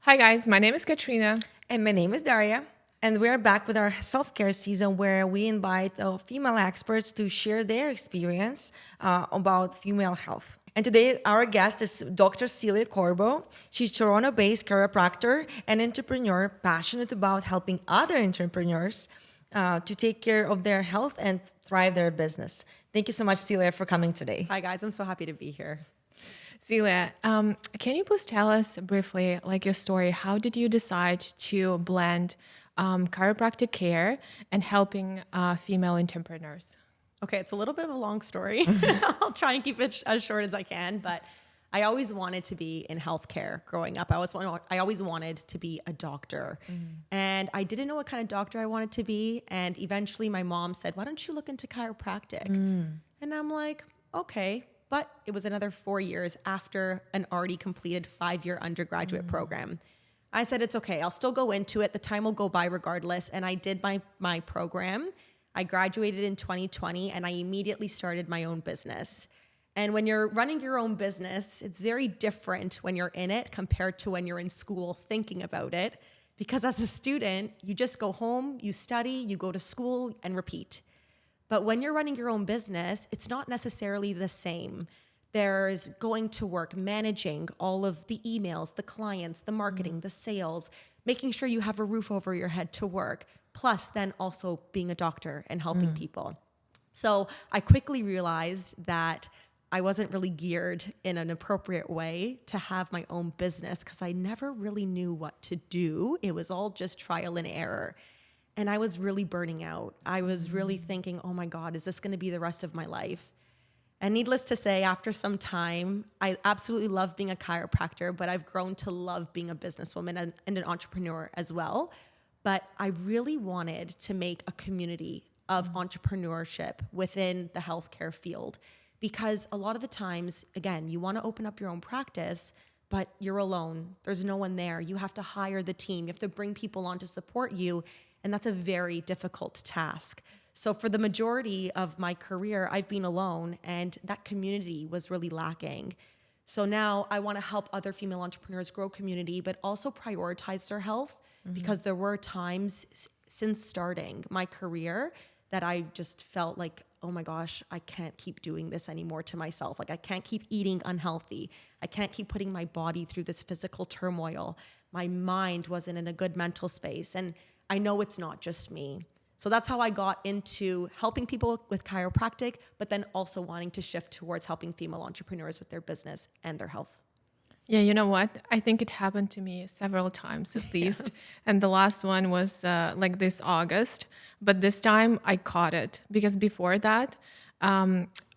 Hi guys, my name is Kateryna. And my name is Daria. And we're back with our self-care season where we invite female experts to share their experience about female health. And today our guest is Dr. Celia Corbo. She's Toronto-based chiropractor and entrepreneur passionate about helping other entrepreneurs to take care of their health and thrive their business. Thank you so much, Celia, for coming today. Hi guys, I'm so happy to be here. Celia, can you please tell us briefly, like your story? How did you decide to blend chiropractic care and helping female entrepreneurs? Okay, it's a little bit of a long story. I'll try and keep it as short as I can, but I always wanted to be in healthcare growing up. I always wanted to be a doctor. And I didn't know what kind of doctor I wanted to be. And eventually my mom said, why don't you look into chiropractic? And I'm like, okay. But it was another 4 years after an already completed 5-year undergraduate program. I said, it's okay. I'll still go into it. The time will go by regardless. And I did my program. I graduated in 2020 and I immediately started my own business. And when you're running your own business, it's very different when you're in it compared to when you're in school thinking about it. Because as a student, you just go home, you study, you go to school and repeat. But when you're running your own business, it's not necessarily the same. There's going to work, managing all of the emails, the clients, the marketing, the sales, making sure you have a roof over your head to work, plus then also being a doctor and helping people. So I quickly realized that I wasn't really geared in an appropriate way to have my own business because I never really knew what to do. It was all just trial and error. And I was really burning out. I was really thinking, oh my God, is this going to be the rest of my life? And needless to say, after some time, I absolutely love being a chiropractor, but I've grown to love being a businesswoman and an entrepreneur as well. But I really wanted to make a community of entrepreneurship within the healthcare field. Because a lot of the times, again, you want to open up your own practice, but you're alone. There's no one there. You have to hire the team. You have to bring people on to support you. And that's a very difficult task. So for the majority of my career, I've been alone and that community was really lacking. So now I want to help other female entrepreneurs grow community, but also prioritize their health because there were times since starting my career that I just felt like, oh my gosh, I can't keep doing this anymore to myself. Like I can't keep eating unhealthy. I can't keep putting my body through this physical turmoil. My mind wasn't in a good mental space. And I know it's not just me. So that's how I got into helping people with chiropractic, but then also wanting to shift towards helping female entrepreneurs with their business and their health. Yeah, you know what? I think it happened to me several times at least. And the last one was like this August. But this time I caught it because before that,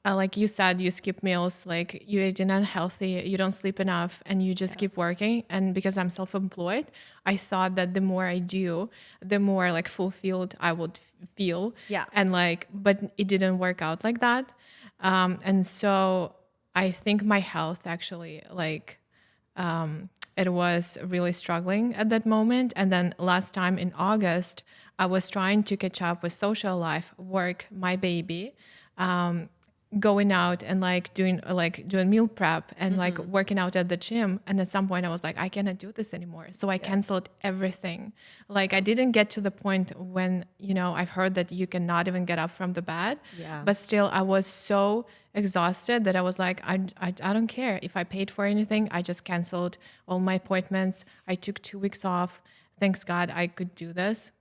like you said, you skip meals, like you're eating unhealthy, you don't sleep enough, and you just keep working. And because I'm self-employed, I thought that the more I do, the more like fulfilled I would feel. Yeah. And like, but it didn't work out like that. And so I think my health actually like, it was really struggling at that moment. And then last time in August, I was trying to catch up with social life, work, my baby, going out and like doing meal prep and like working out at the gym. And at some point I was like, I cannot do this anymore. So I canceled everything. Like I didn't get to the point when, you know, I've heard that you cannot even get up from the bed, but still I was so exhausted that I was like, I don't care if I paid for anything. I just canceled all my appointments. I took 2 weeks off. Thanks God I could do this.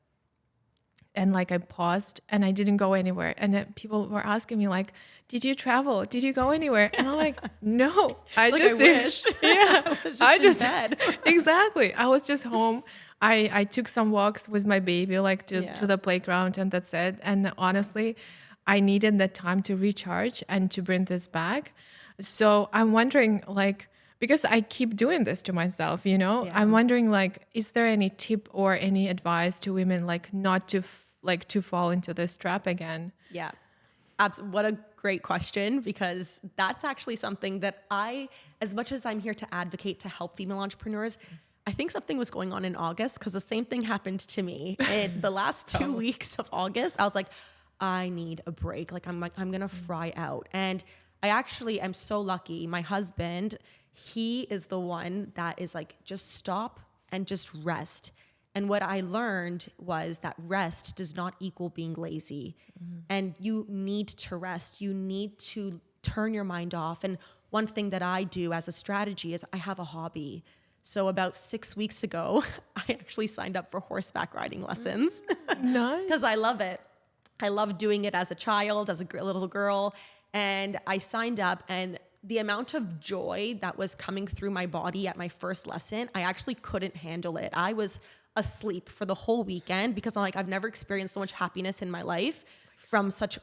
And like I paused and I didn't go anywhere. And then people were asking me like, did you travel? Did you go anywhere? And I'm like, no, I Like, just I wish. Yeah, I just in bed. Exactly. I was just home. I took some walks with my baby, like to the playground, and that's it. And honestly, I needed that time to recharge and to bring this back. So I'm wondering like, because I keep doing this to myself, you know, I'm wondering like, is there any tip or any advice to women like not to to fall into this trap again? Yeah. What a great question, because that's actually something that as much as I'm here to advocate to help female entrepreneurs, I think something was going on in August because the same thing happened to me. In the last 2 weeks of August, I was like, I need a break. Like, I'm going to fry out. And I actually am so lucky. My husband, he is the one that is like, just stop and just rest. And what I learned was that rest does not equal being lazy. And you need to rest. You need to turn your mind off. And one thing that I do as a strategy is I have a hobby. So about 6 weeks ago, I actually signed up for horseback riding lessons. Nice. Because I love it. I love doing it as a child, as a little girl. And I signed up, and the amount of joy that was coming through my body at my first lesson, I actually couldn't handle it. I was asleep for the whole weekend because I'm like, I've never experienced so much happiness in my life from such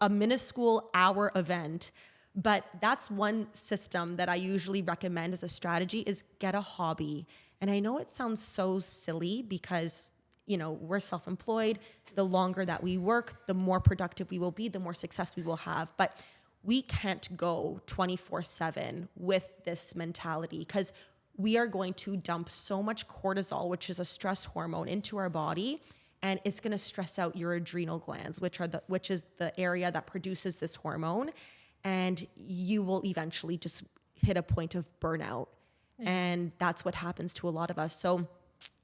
a minuscule hour event. But that's one system that I usually recommend as a strategy is get a hobby. And I know it sounds so silly because, we're self-employed. The longer that we work, the more productive we will be, the more success we will have. But we can't go 24/7 with this mentality because we are going to dump so much cortisol, which is a stress hormone, into our body, and it's going to stress out your adrenal glands, which is the area that produces this hormone, and you will eventually just hit a point of burnout. Yeah. And that's what happens to a lot of us. So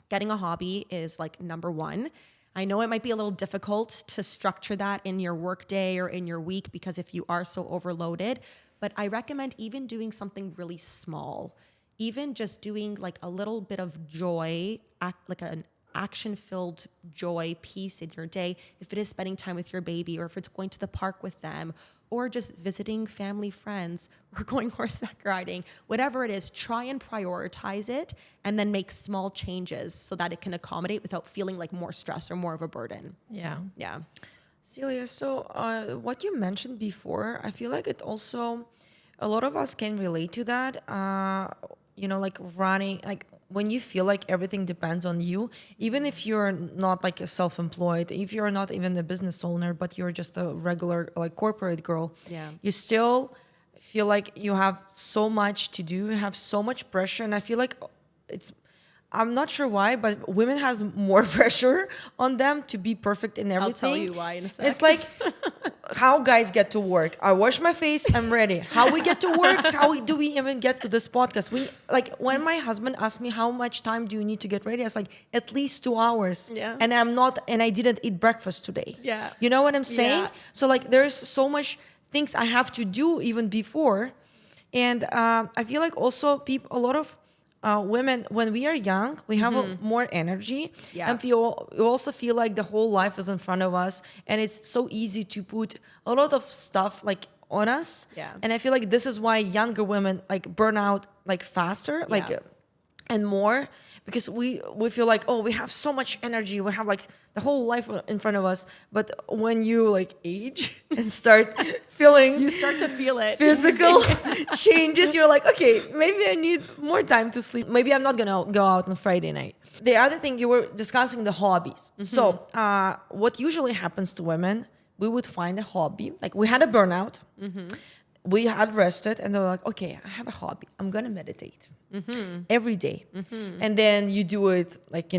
getting a hobby is like number one. I know it might be a little difficult to structure that in your work day or in your week because if you are so overloaded, but I recommend even doing something really small. Even just doing like a little bit of joy, like an action-filled joy piece in your day, if it is spending time with your baby or if it's going to the park with them or just visiting family friends or going horseback riding, whatever it is, try and prioritize it and then make small changes so that it can accommodate without feeling like more stress or more of a burden. Yeah. Yeah. Celia, so what you mentioned before, I feel like it also, a lot of us can relate to that. Like running, like when you feel like everything depends on you, even if you're not like a self-employed, if you're not even a business owner, but you're just a regular like corporate girl, you still feel like you have so much to do, you have so much pressure. And I feel like I'm not sure why, but women has more pressure on them to be perfect in everything. I'll tell you why in a sec. It's like how guys get to work. I wash my face, I'm ready. How we get to work? Do we even get to this podcast? When my husband asked me how much time do you need to get ready, I was like, at least 2 hours. Yeah. And I didn't eat breakfast today. Yeah. You know what I'm saying? Yeah. So like there's so much things I have to do even before. And I feel like also a lot of women, when we are young, we have more energy, and we also feel like the whole life is in front of us, and it's so easy to put a lot of stuff like on us. And I feel like this is why younger women like burn out like faster, and more, because we feel like, oh, we have so much energy, we have like the whole life in front of us. But when you like age and start feeling, you start to feel it, physical changes, you're like, okay, maybe I need more time to sleep. Maybe I'm not gonna go out on Friday night. The other thing, you were discussing the hobbies. So what usually happens to women, we would find a hobby. Like we had a burnout. We had rested, and they were like, okay, I have a hobby. I'm going to meditate every day. And then you do it like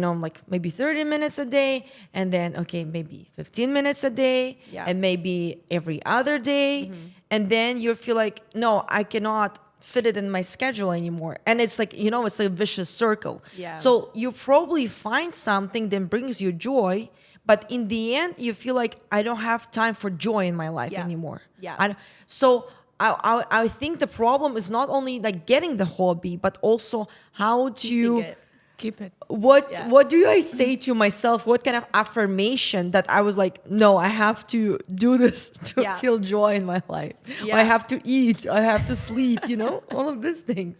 maybe 30 minutes a day, and then, okay, maybe 15 minutes a day, and maybe every other day. And then you feel like, no, I cannot fit it in my schedule anymore. And it's like, it's a vicious circle. So you probably find something that brings you joy, but in the end, you feel like I don't have time for joy in my life anymore. So I think the problem is not only like getting the hobby, but also how to keep it. What do I say to myself? What kind of affirmation that I was like, no, I have to do this to feel joy in my life. I have to eat. I have to sleep. All of these things.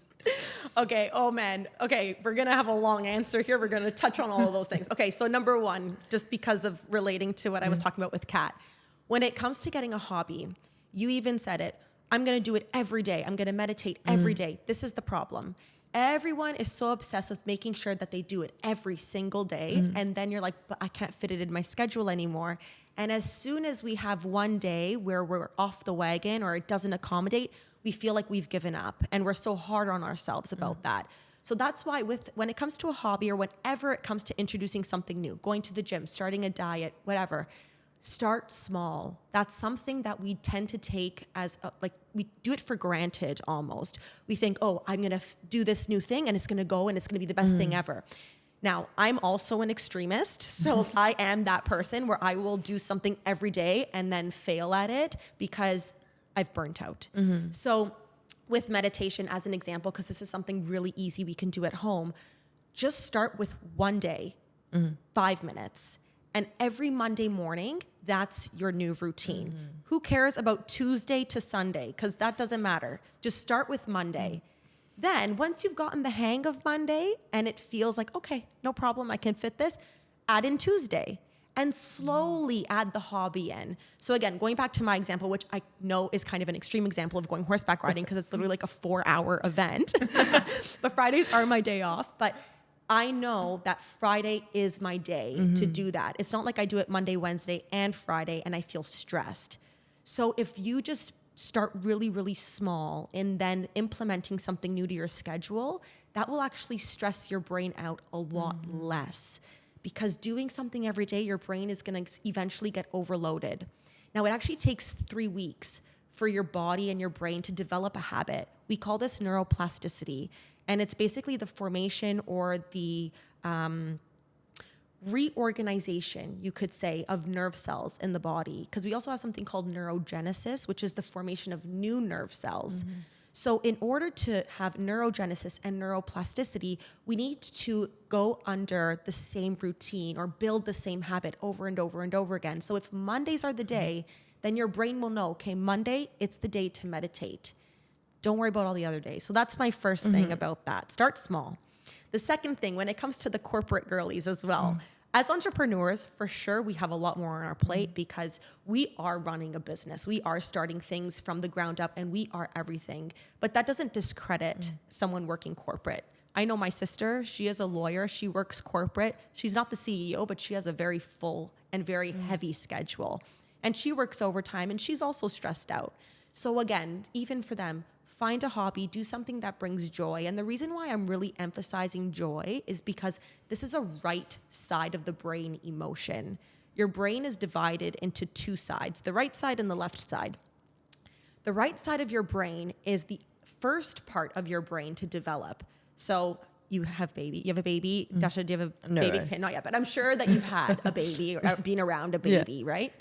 Okay. Oh man. Okay. We're going to have a long answer here. We're going to touch on all of those things. Okay. So number one, just because of relating to what I was talking about with Kat, when it comes to getting a hobby, you even said it, I'm going to do it every day. I'm going to meditate every day. This is the problem. Everyone is so obsessed with making sure that they do it every single day. And then you're like, but I can't fit it in my schedule anymore. And as soon as we have one day where we're off the wagon or it doesn't accommodate, we feel like we've given up, and we're so hard on ourselves about that. So that's why when it comes to a hobby, or whenever it comes to introducing something new, going to the gym, starting a diet, whatever, start small. That's something that we tend to take as we do it for granted almost. We think, oh, I'm going to do this new thing and it's going to go and it's going to be the best thing ever. Now, I'm also an extremist. So I am that person where I will do something every day and then fail at it because I've burnt out. So with meditation as an example, because this is something really easy we can do at home, just start with one day, 5 minutes. And every Monday morning, that's your new routine. Who cares about Tuesday to Sunday? Because that doesn't matter. Just start with Monday. Then once you've gotten the hang of Monday and it feels like, okay, no problem, I can fit this, add in Tuesday and slowly add the hobby in. So again, going back to my example, which I know is kind of an extreme example of going horseback riding because it's literally like a 4-hour event. But Fridays are my day off. But I know that Friday is my day to do that. It's not like I do it Monday, Wednesday, and Friday, and I feel stressed. So if you just start really, really small and then implementing something new to your schedule, that will actually stress your brain out a lot less. Because doing something every day, your brain is going to eventually get overloaded. Now, it actually takes 3 weeks for your body and your brain to develop a habit. We call this neuroplasticity. And it's basically the formation or the reorganization, you could say, of nerve cells in the body. Because we also have something called neurogenesis, which is the formation of new nerve cells. So in order to have neurogenesis and neuroplasticity, we need to go under the same routine or build the same habit over and over and over again. So if Mondays are the day, then your brain will know, okay, Monday, it's the day to meditate. Don't worry about all the other days. So that's my first thing about that. Start small. The second thing, when it comes to the corporate girlies as well, as entrepreneurs, for sure, we have a lot more on our plate because we are running a business. We are starting things from the ground up and we are everything. But that doesn't discredit someone working corporate. I know my sister, she is a lawyer. She works corporate. She's not the CEO, but she has a very full and very heavy schedule. And she works overtime and she's also stressed out. So again, even for them, find a hobby, do something that brings joy. And the reason why I'm really emphasizing joy is because this is a right side of the brain emotion. Your brain is divided into two sides, the right side and the left side. The right side of your brain is the first part of your brain to develop. So you have a baby. Dasha, do you have a baby? Right. Okay, not yet, but I'm sure that you've had a baby or been around a baby, right?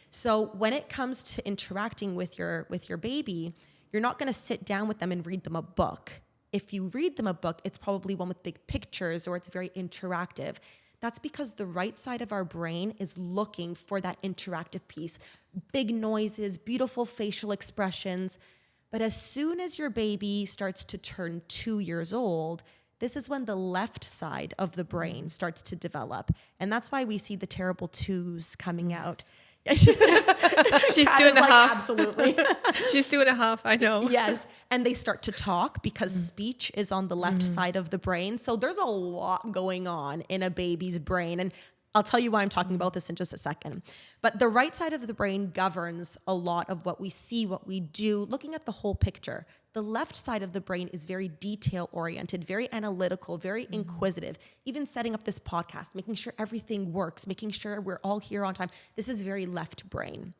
So when it comes to interacting with your baby, you're not going to sit down with them and read them a book. If you read them a book, it's probably one with big pictures or it's very interactive. That's because the right side of our brain is looking for that interactive piece. Big noises, beautiful facial expressions. But as soon as your baby starts to turn 2 years old, this is when the left side of the brain starts to develop. And that's why we see the terrible twos coming out. She's 2.5. Absolutely. She's 2.5. I know. Yes. And they start to talk because speech is on the left side of the brain. So there's a lot going on in a baby's brain. And I'll tell you why I'm talking about this in just a second. But the right side of the brain governs a lot of what we see, what we do, looking at the whole picture. The left side of the brain is very detail-oriented, very analytical, very inquisitive, even setting up this podcast, making sure everything works, making sure we're all here on time. This is very left brain.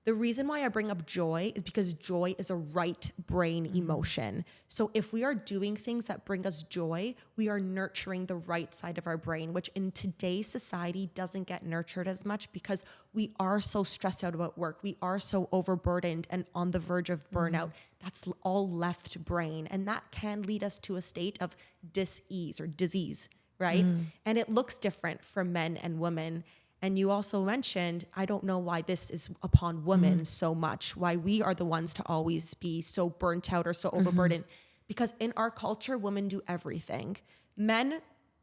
The reason why I bring up joy is because joy is a right brain emotion. So if we are doing things that bring us joy, we are nurturing the right side of our brain, which in today's society doesn't get nurtured as much because we are so stressed out about work. We are so overburdened and on the verge of burnout. That's all left brain. And that can lead us to a state of dis-ease or disease, right? And it looks different for men and women. And you also mentioned, I don't know why this is upon women so much, why we are the ones to always be so burnt out or so overburdened. Because in our culture, women do everything. Men,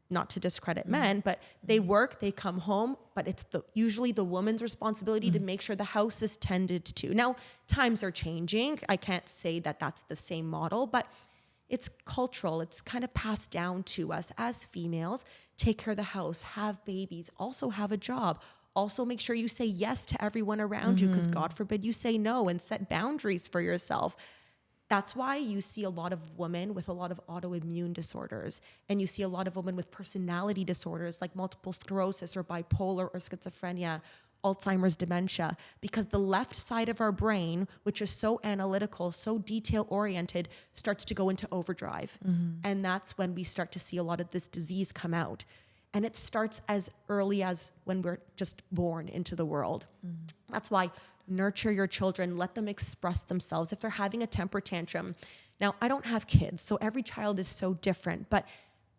not to discredit men, but they work, they come home, but it's usually the woman's responsibility to make sure the house is tended to. Now, times are changing. I can't say that that's the same model, but it's cultural. It's kind of passed down to us as females. Take care of the house, have babies, also have a job. Also make sure you say yes to everyone around you because God forbid you say no, and set boundaries for yourself. That's why you see a lot of women with a lot of autoimmune disorders, and you see a lot of women with personality disorders like multiple sclerosis or bipolar or schizophrenia. Alzheimer's dementia, because the left side of our brain, which is so analytical, so detail oriented, starts to go into overdrive. And that's when we start to see a lot of this disease come out. And it starts as early as when we're just born into the world. That's why nurture your children, let them express themselves. If they're having a temper tantrum, now I don't have kids, so every child is so different, but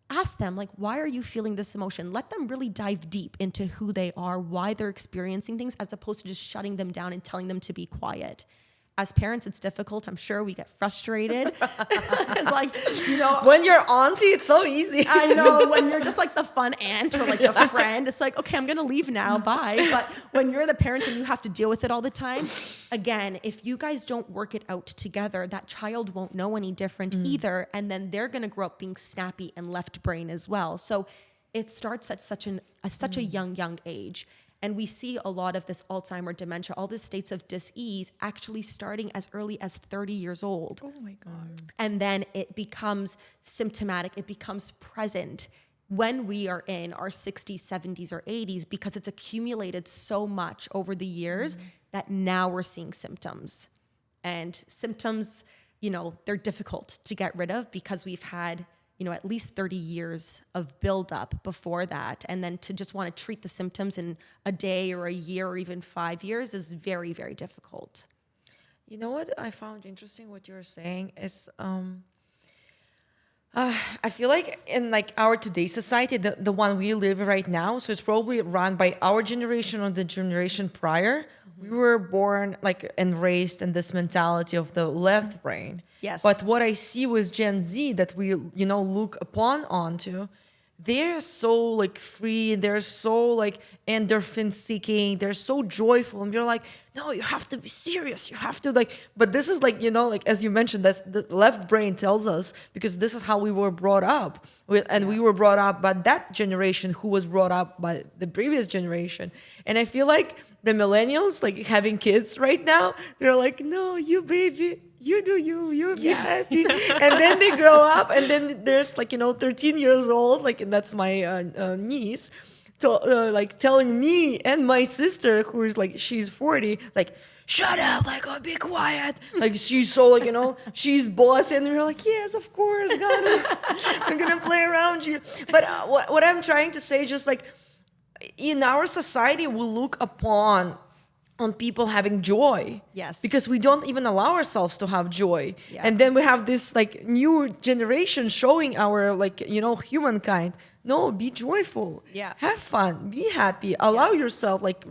ask them, like, why are you feeling this emotion? Let them really dive deep into who they are, why they're experiencing things, as opposed to just shutting them down and telling them to be quiet. As parents, it's difficult. I'm sure we get frustrated. It's like, when you're auntie, it's so easy. I know, when you're just like the fun aunt or like the friend, it's like, okay, I'm going to leave now. Bye. But when you're the parent and you have to deal with it all the time, again, if you guys don't work it out together, that child won't know any different either. And then they're going to grow up being snappy and left brain as well. So it starts at such a young age. And we see a lot of this Alzheimer dementia, all these states of dis-ease actually starting as early as 30 years old. Oh my God. And then it becomes symptomatic, it becomes present when we are in our 60s, 70s, or 80s, because it's accumulated so much over the years that now we're seeing symptoms. And symptoms, they're difficult to get rid of because we've had at least 30 years of buildup before that. And then to just want to treat the symptoms in a day or a year or even 5 years is very, very difficult. You know what I found interesting what you're saying is I feel like in like our today's society, the one we live right now, so it's probably run by our generation or the generation prior. We were born like and raised in this mentality of the left brain. Yes. But what I see with Gen Z that we, look onto, they're so like free, they're so like endorphin seeking, they're so joyful, and you're like, no, you have to be serious, you have to like, but this is like, like as you mentioned, that the left brain tells us, because this is how we were brought up. We were brought up by that generation who was brought up by the previous generation. And I feel like the millennials, like having kids right now, they're like, no, you baby, you do you be happy. And then they grow up, and then there's like 13 years old, like, and that's my niece, like telling me and my sister, who is like, she's 40, like, shut up, like, oh, be quiet, like she's so like she's bossy, and we're like, yes, of course, got it. I'm gonna play around you. But what I'm trying to say, just like in our society, we look upon on people having joy. Yes. Because we don't even allow ourselves to have joy. Yeah. And then we have this like new generation showing our like, humankind. No, be joyful. Yeah. Have fun. Be happy. Allow yourself like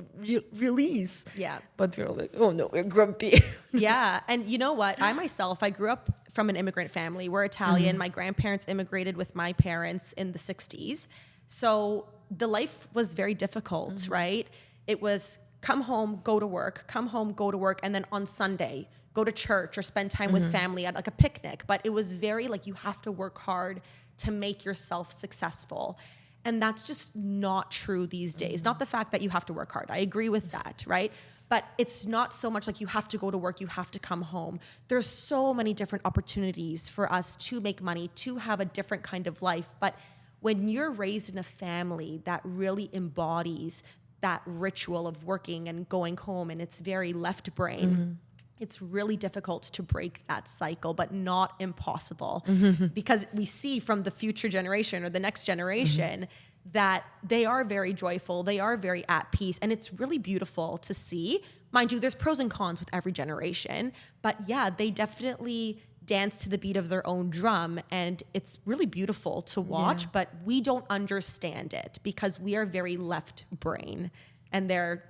release. Yeah. But we're like, oh no, we're grumpy. Yeah. And you know what? I myself, I grew up from an immigrant family. We're Italian. My grandparents immigrated with my parents in the 60s. So the life was very difficult, right? It was come home, go to work, come home, go to work, and then on Sunday, go to church or spend time with family at like a picnic. But it was very like, you have to work hard to make yourself successful. And that's just not true these days. Not the fact that you have to work hard. I agree with that, right? But it's not so much like you have to go to work, you have to come home. There's so many different opportunities for us to make money, to have a different kind of life. But when you're raised in a family that really embodies that ritual of working and going home, and it's very left brain, it's really difficult to break that cycle, but not impossible. Because we see from the future generation or the next generation that they are very joyful, they are very at peace, and it's really beautiful to see. Mind you, there's pros and cons with every generation, but yeah, they definitely dance to the beat of their own drum, and it's really beautiful to watch, but we don't understand it because we are very left brain, and they're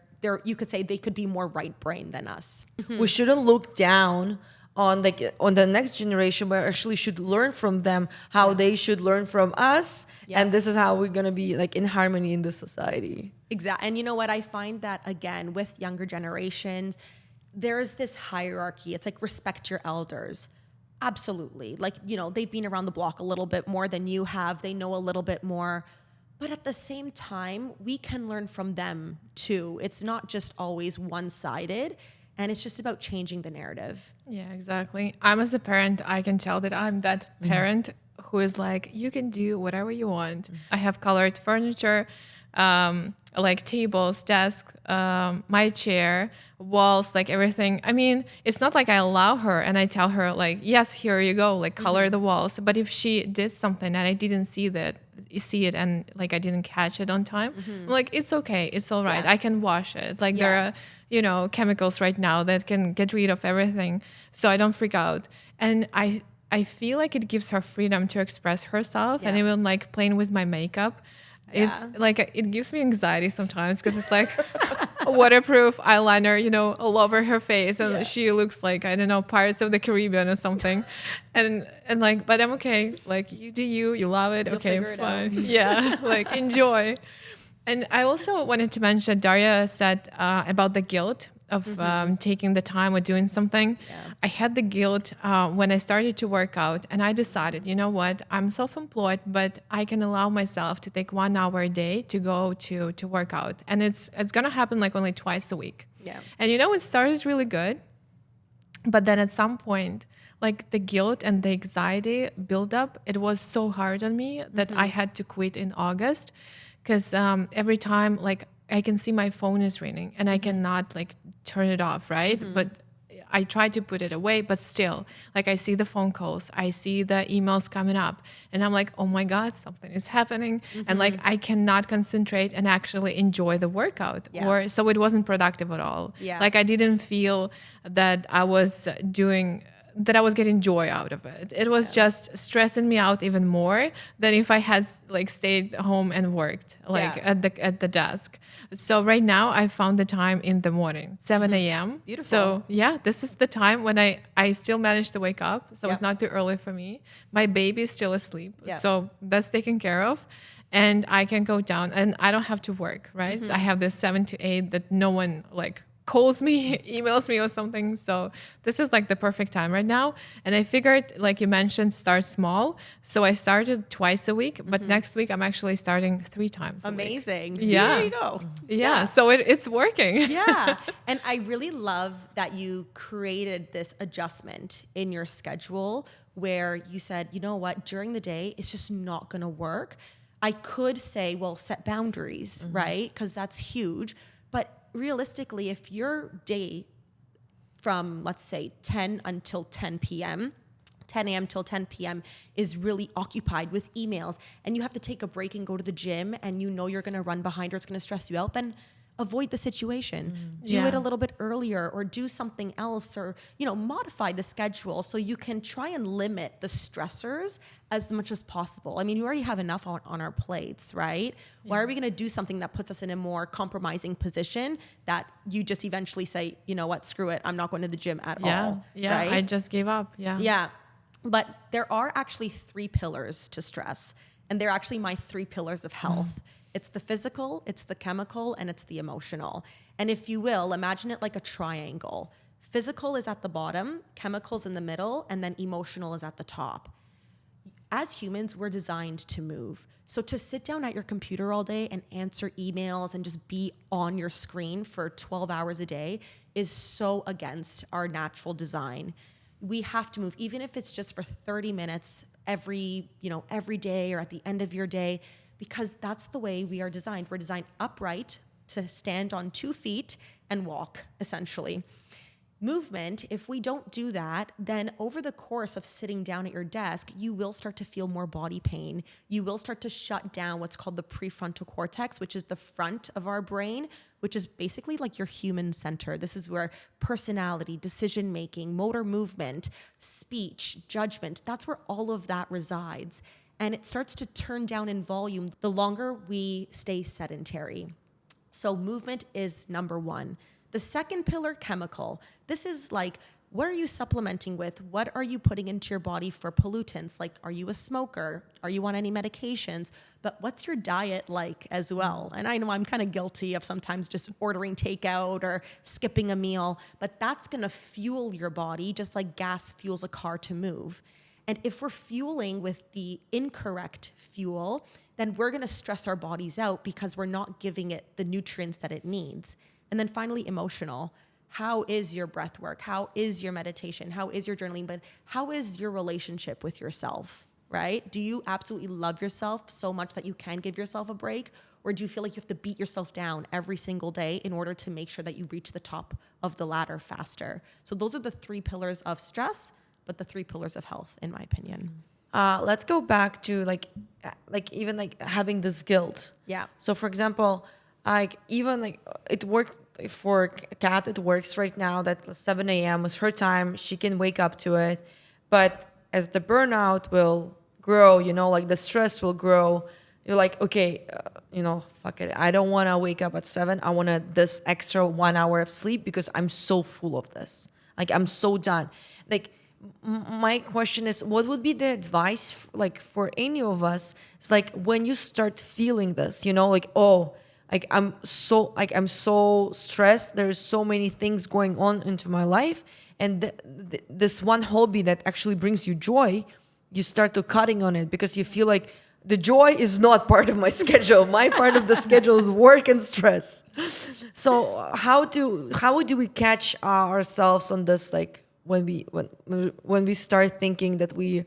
you could say they could be more right brain than us. We shouldn't look down on the next generation, but actually should learn from them how they should learn from us, and this is how we're gonna be like in harmony in the society. Exactly. And you know what? I find that again with younger generations, there's this hierarchy. It's like respect your elders. Absolutely. Like, they've been around the block a little bit more than you have. They know a little bit more. But at the same time, we can learn from them too. It's not just always one-sided, and it's just about changing the narrative. Yeah, exactly. I'm as a parent, I can tell that I'm that parent who is like, you can do whatever you want. I have colored furniture. like tables, desk, my chair, walls, like everything. I mean, it's not like I allow her and I tell her like, yes, here you go, like color the walls. But if she did something and I didn't see it and like I didn't catch it on time, I'm like, it's okay, it's all right. Yeah. I can wash it. Like there are, you know, chemicals right now that can get rid of everything. So I don't freak out. And I feel like it gives her freedom to express herself, and Yeah. even like playing with my makeup. It's Yeah. like it gives me anxiety sometimes because it's like a waterproof eyeliner, you know, all over her face, and she looks like, I don't know, Pirates of the Caribbean or something, and like, but I'm okay. Like you do you love it, You'll okay, figure it fine, out. yeah, like enjoy. And I also wanted to mention Daria said about the guilt of taking the time or doing something. Yeah. I had the guilt when I started to work out, and I decided, you know what, I'm self-employed, but I can allow myself to take 1 hour a day to go to work out, and it's gonna happen like only twice a week. Yeah. And you know, it started really good, but then at some point, like the guilt and the anxiety build up, it was so hard on me that I had to quit in August, because every time like I can see my phone is ringing and I cannot like turn it off, right? But I try to put it away, but still, like I see the phone calls, I see the emails coming up, and I'm like, oh my God, something is happening. And like I cannot concentrate and actually enjoy the workout. Yeah. Or so it wasn't productive at all. Yeah. Like I didn't feel that I was getting joy out of it. It was just stressing me out even more than if I had like stayed home and worked like at the desk. So right now I found the time in the morning, 7 a.m. Beautiful. So yeah, this is the time when I still manage to wake up. So it's not too early for me. My baby is still asleep. Yeah. So that's taken care of. And I can go down and I don't have to work, right? So I have this 7 to 8 that no one like calls me, emails me or something. So this is like the perfect time right now. And I figured, like you mentioned, start small. So I started twice a week, but next week I'm actually starting 3 times a week. Amazing. See, Yeah. there you go. Yeah. So it's working. Yeah. And I really love that you created this adjustment in your schedule where you said, you know what, during the day, it's just not going to work. I could say, well, set boundaries, right? Because that's huge. But realistically, if your day from, let's say, 10 until 10 p.m., 10 a.m. till 10 p.m. is really occupied with emails, and you have to take a break and go to the gym, and you know you're going to run behind or it's going to stress you out, then avoid the situation. Do Yeah. it a little bit earlier, or do something else, or, you know, modify the schedule so you can try and limit the stressors as much as possible. I mean, you already have enough on our plates, right? Why are we going to do something that puts us in a more compromising position that you just eventually say, you know what, screw it, I'm not going to the gym at all. Yeah. Right? I just gave up. Yeah. Yeah. But there are actually 3 pillars to stress, and they're actually my 3 pillars of health. It's the physical, it's the chemical, and it's the emotional. And if you will, imagine it like a triangle. Physical is at the bottom, chemicals in the middle, and then emotional is at the top. As humans, we're designed to move. So to sit down at your computer all day and answer emails and just be on your screen for 12 hours a day is so against our natural design. We have to move, even if it's just for 30 minutes every day or at the end of your day, because that's the way we are designed. We're designed upright to stand on 2 feet and walk, essentially. Movement, if we don't do that, then over the course of sitting down at your desk, you will start to feel more body pain. You will start to shut down what's called the prefrontal cortex, which is the front of our brain, which is basically like your human center. This is where personality, decision-making, motor movement, speech, judgment, that's where all of that resides. And it starts to turn down in volume the longer we stay sedentary. So movement is number 1. The second pillar, chemical. This is like, what are you supplementing with? What are you putting into your body for pollutants? Like, are you a smoker? Are you on any medications? But what's your diet like as well? And I know I'm kind of guilty of sometimes just ordering takeout or skipping a meal, but that's going to fuel your body just like gas fuels a car to move. And if we're fueling with the incorrect fuel, then we're going to stress our bodies out because we're not giving it the nutrients that it needs. And then finally, emotional. How is your breath work? How is your meditation? How is your journaling? But how is your relationship with yourself? right? Do you absolutely love yourself so much that you can give yourself a break? Or do you feel like you have to beat yourself down every single day in order to make sure that you reach the top of the ladder faster? So those are the 3 pillars of stress, but the 3 pillars of health, in my opinion. Let's go back to like even like having this guilt. Yeah. So for example, like even like it worked for Kat. It works right now that 7 a.m. was her time. She can wake up to it. But as the burnout will grow, like the stress will grow. You're like, okay, fuck it. I don't want to wake up at 7. I want this extra 1 hour of sleep because I'm so full of this. Like I'm so done. Like my question is, what would be the advice like for any of us? It's like when you start feeling this, like, oh, like I'm so stressed. There's so many things going on into my life, and this one hobby that actually brings you joy, you start to cutting on it because you feel like the joy is not part of my schedule. My part of the schedule is work and stress. So how do we catch ourselves on this? Like when we start thinking that we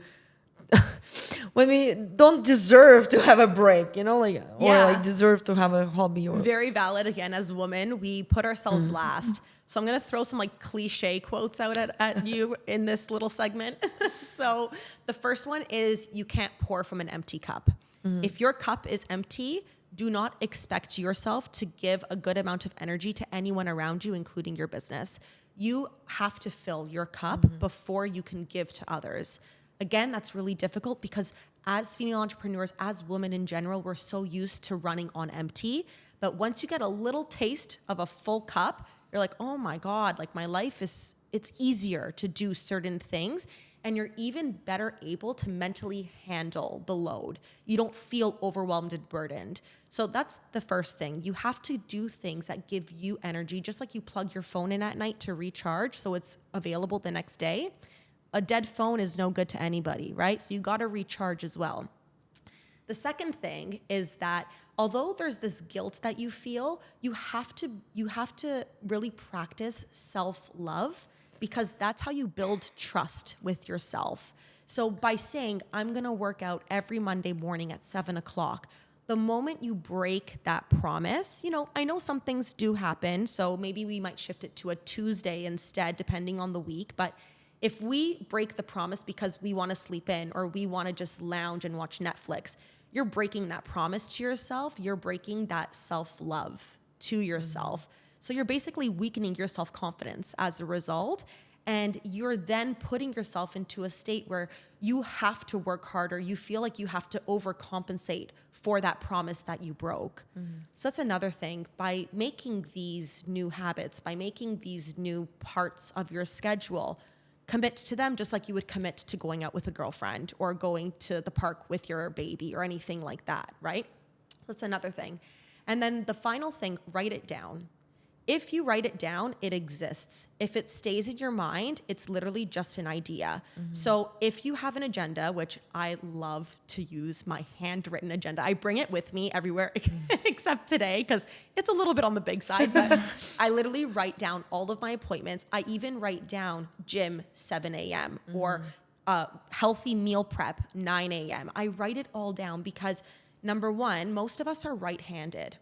when we don't deserve to have a break, or like deserve to have a hobby or very valid. Again, as women, we put ourselves last. So I'm going to throw some like cliche quotes out at you in this little segment. So the first one is, you can't pour from an empty cup. If your cup is empty, do not expect yourself to give a good amount of energy to anyone around you, including your business. You have to fill your cup before you can give to others. Again, that's really difficult because as female entrepreneurs, as women in general, we're so used to running on empty. But once you get a little taste of a full cup, you're like, oh my God, like my life it's easier to do certain things. And you're even better able to mentally handle the load. You don't feel overwhelmed and burdened. So that's the first thing. You have to do things that give you energy, just like you plug your phone in at night to recharge so it's available the next day. A dead phone is no good to anybody, right? So you got to recharge as well. The second thing is that although there's this guilt that you feel, you have to really practice self-love, because that's how you build trust with yourself. So by saying, I'm going to work out every Monday morning at 7:00, the moment you break that promise, I know some things do happen. So maybe we might shift it to a Tuesday instead, depending on the week. But if we break the promise because we want to sleep in or we want to just lounge and watch Netflix, you're breaking that promise to yourself. You're breaking that self-love to yourself. So you're basically weakening your self-confidence as a result. And you're then putting yourself into a state where you have to work harder. You feel like you have to overcompensate for that promise that you broke. So that's another thing. By making these new habits, by making these new parts of your schedule, commit to them just like you would commit to going out with a girlfriend or going to the park with your baby or anything like that, right? That's another thing. And then the final thing, write it down. If you write it down, it exists. If it stays in your mind, it's literally just an idea. So if you have an agenda, which I love to use my handwritten agenda, I bring it with me everywhere except today because it's a little bit on the big side, but I literally write down all of my appointments. I even write down gym 7 a.m. or healthy meal prep 9 a.m. I write it all down because number one, most of us are right-handed.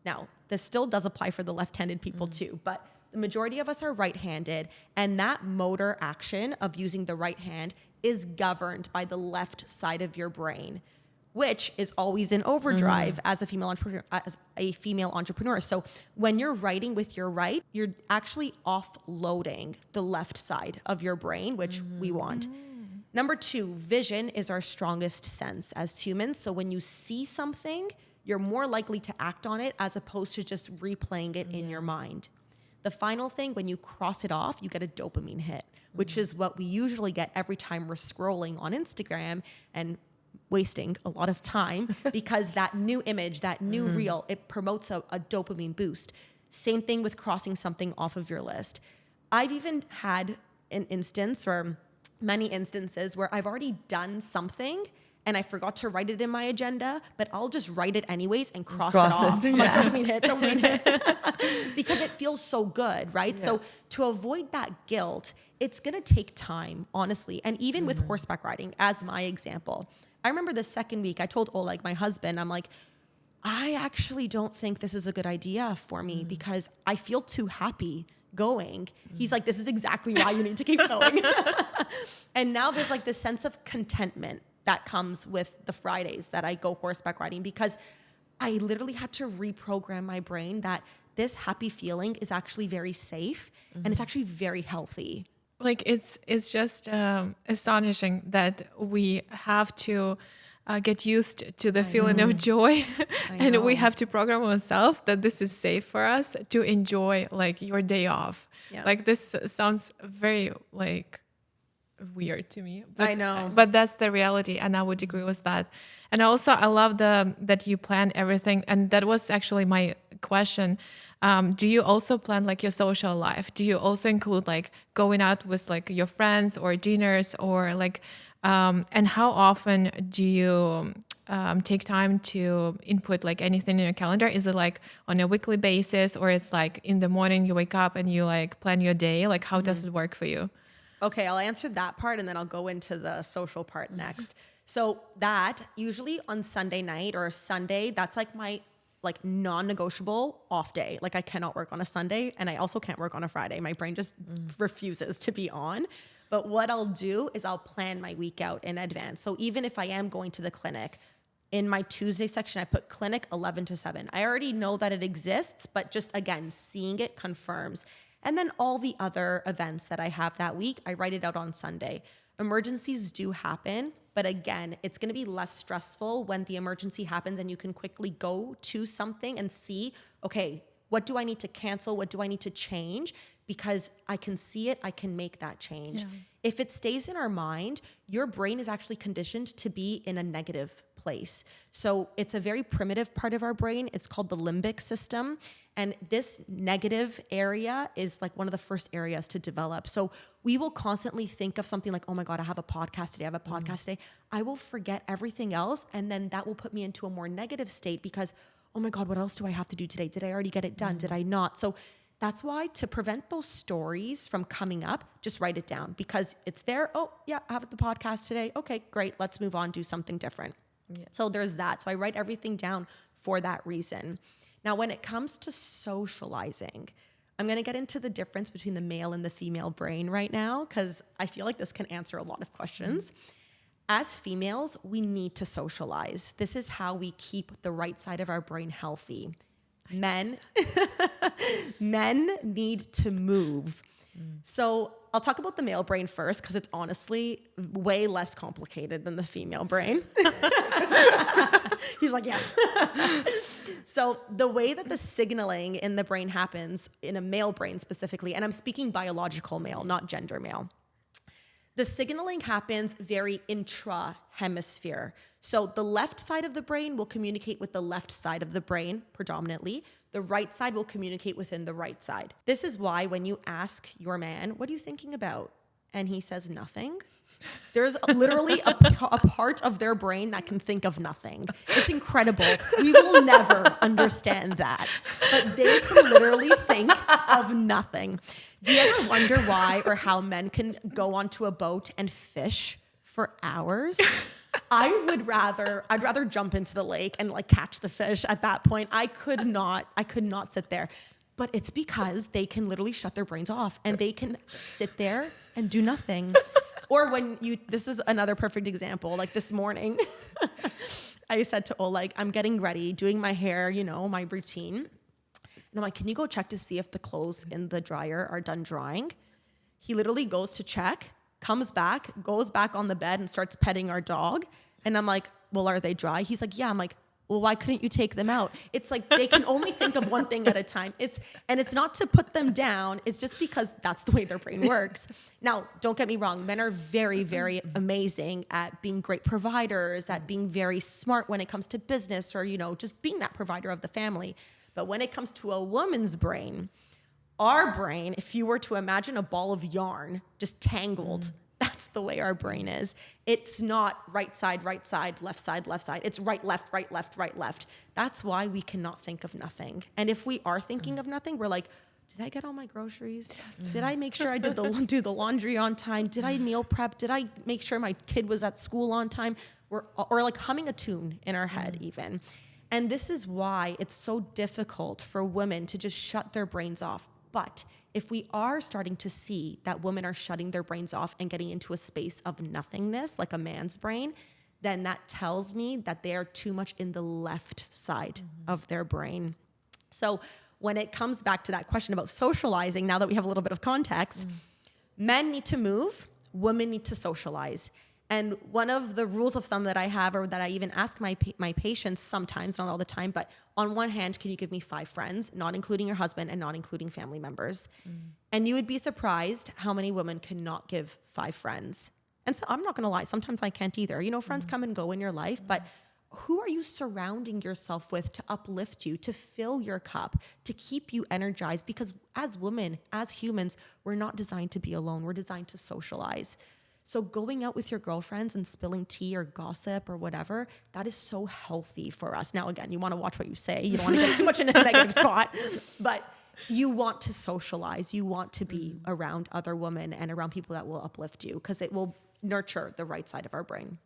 Now, this still does apply for the left-handed people too, but the majority of us are right-handed, and that motor action of using the right hand is governed by the left side of your brain, which is always in overdrive as a female entrepreneur. So when you're writing with your right, you're actually offloading the left side of your brain, which we want. Number two, vision is our strongest sense as humans. So when you see something, you're more likely to act on it as opposed to just replaying it in your mind. The final thing, when you cross it off, you get a dopamine hit, which is what we usually get every time we're scrolling on Instagram and wasting a lot of time because that new image, that new reel, it promotes a dopamine boost. Same thing with crossing something off of your list. I've even had an instance or many instances where I've already done something and I forgot to write it in my agenda, but I'll just write it anyways and cross it Cross it. off. I'm like, don't mean it. Because it feels so good, right? Yeah. So to avoid that guilt, it's going to take time, honestly. And even with horseback riding, as my example, I remember the second week I told Oleg, my husband, I'm like, I actually don't think this is a good idea for me because I feel too happy going. He's like, this is exactly why you need to keep going. And now there's like this sense of contentment that comes with the Fridays that I go horseback riding, because I literally had to reprogram my brain that this happy feeling is actually very safe and it's actually very healthy. Like it's just astonishing that we have to get used to the feeling of joy and we have to program ourselves that this is safe for us to enjoy like your day off. Yeah. Like this sounds very like weird to me, but, I know. but that's the reality, and I would agree with that. And also I love that you plan everything, and that was actually my question. Do you also plan like your social life? Do you also include like going out with like your friends or dinners or like, and how often do you take time to input like anything in your calendar? Is it like on a weekly basis, or it's like in the morning you wake up and you like plan your day? Like how does it work for you? Okay, I'll answer that part and then I'll go into the social part next. So that usually on Sunday night or Sunday, that's like my like non-negotiable off day. Like I cannot work on a Sunday and I also can't work on a Friday. My brain just refuses to be on. But what I'll do is I'll plan my week out in advance. So even if I am going to the clinic, in my Tuesday section, I put clinic 11 to 7. I already know that it exists, but just again, seeing it confirms. And then all the other events that I have that week, I write it out on Sunday. Emergencies do happen, but again, it's going to be less stressful when the emergency happens and you can quickly go to something and see, okay, what do I need to cancel? What do I need to change? Because I can see it, I can make that change. Yeah. If it stays in our mind, your brain is actually conditioned to be in a negative place. So it's a very primitive part of our brain. It's called the limbic system. And this negative area is like one of the first areas to develop. So we will constantly think of something like, oh my God, I have a podcast today. I have a podcast today. I will forget everything else. And then that will put me into a more negative state because, oh my God, what else do I have to do today? Did I already get it done? Did I not? So that's why, to prevent those stories from coming up, just write it down because it's there. Oh yeah, I have the podcast today. Okay, great. Let's move on, do something different. Yeah. So there's that. So I write everything down for that reason. Now, when it comes to socializing, I'm going to get into the difference between the male and the female brain right now, because I feel like this can answer a lot of questions. As females, we need to socialize. This is how we keep the right side of our brain healthy. Men need to move. So I'll talk about the male brain first, because it's honestly way less complicated than the female brain. He's like, yes. So the way that the signaling in the brain happens in a male brain specifically, and I'm speaking biological male, not gender male. The signaling happens very intra-hemisphere. So the left side of the brain will communicate with the left side of the brain predominantly. The right side will communicate within the right side. This is why when you ask your man, what are you thinking about? And he says nothing. There's literally a part of their brain that can think of nothing. It's incredible. We will never understand that. But they can literally think of nothing. Do you ever wonder why or how men can go onto a boat and fish for hours? I'd rather jump into the lake and like catch the fish at that point. I could not sit there. But it's because they can literally shut their brains off and they can sit there and do nothing. Or this is another perfect example. Like this morning, I said to Oleg, I'm getting ready, doing my hair, my routine. And I'm like, can you go check to see if the clothes in the dryer are done drying? He literally goes to check, comes back, goes back on the bed and starts petting our dog. And I'm like, well, are they dry? He's like, yeah. I'm like, well, why couldn't you take them out? It's like they can only think of one thing at a time. It's not to put them down. It's just because that's the way their brain works. Now, don't get me wrong. Men are very, very amazing at being great providers, at being very smart when it comes to business or, just being that provider of the family. But when it comes to a woman's brain, our brain, if you were to imagine a ball of yarn just tangled, That's the way our brain is. It's not right side, left side, left side. It's right, left, right, left. That's why we cannot think of nothing. And if we are thinking of nothing, we're like, did I get all my groceries? Yes. Did I make sure I did do the laundry on time? Did I meal prep? Did I make sure my kid was at school on time? Or like humming a tune in our head even. And this is why it's so difficult for women to just shut their brains off. But if we are starting to see that women are shutting their brains off and getting into a space of nothingness, like a man's brain, then that tells me that they are too much in the left side of their brain. So when it comes back to that question about socializing, now that we have a little bit of context, men need to move, women need to socialize. And one of the rules of thumb that I have, or that I even ask my patients sometimes, not all the time, but on one hand, can you give me 5 friends, not including your husband and not including family members? And you would be surprised how many women cannot give 5 friends. And so I'm not going to lie, sometimes I can't either. You know, friends come and go in your life, but who are you surrounding yourself with to uplift you, to fill your cup, to keep you energized? Because as women, as humans, we're not designed to be alone. We're designed to socialize. So going out with your girlfriends and spilling tea or gossip or whatever, that is so healthy for us. Now, again, you want to watch what you say. You don't want to get too much in a negative spot, but you want to socialize. You want to be around other women and around people that will uplift you, because it will nurture the right side of our brain.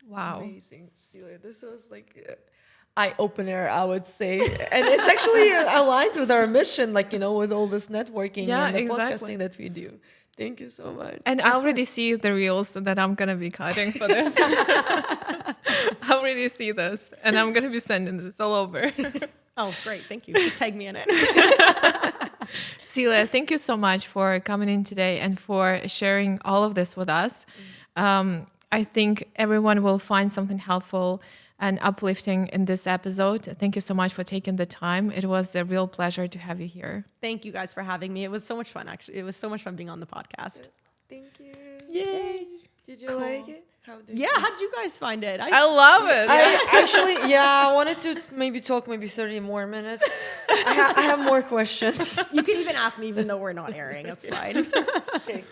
Wow. Amazing, Celia. This was like eye-opener, I would say. And it's actually aligns with our mission, like, you know, with all this networking and the podcasting that we do. Thank you so much. And I already see the reels that I'm going to be cutting for this. I already see this. And I'm going to be sending this all over. Oh, great. Thank you. Just tag me in it. Celia, thank you so much for coming in today and for sharing all of this with us. I think everyone will find something helpful and uplifting in this episode. Thank you so much for taking the time. It was a real pleasure to have you here. Thank you guys for having me. It was so much fun, actually. It was so much fun being on the podcast. Thank you. Yay. Did you like it? How did you guys find it? I love it. I wanted to maybe talk 30 more minutes. I have more questions. You can even ask me, even though we're not airing. It's fine. Okay.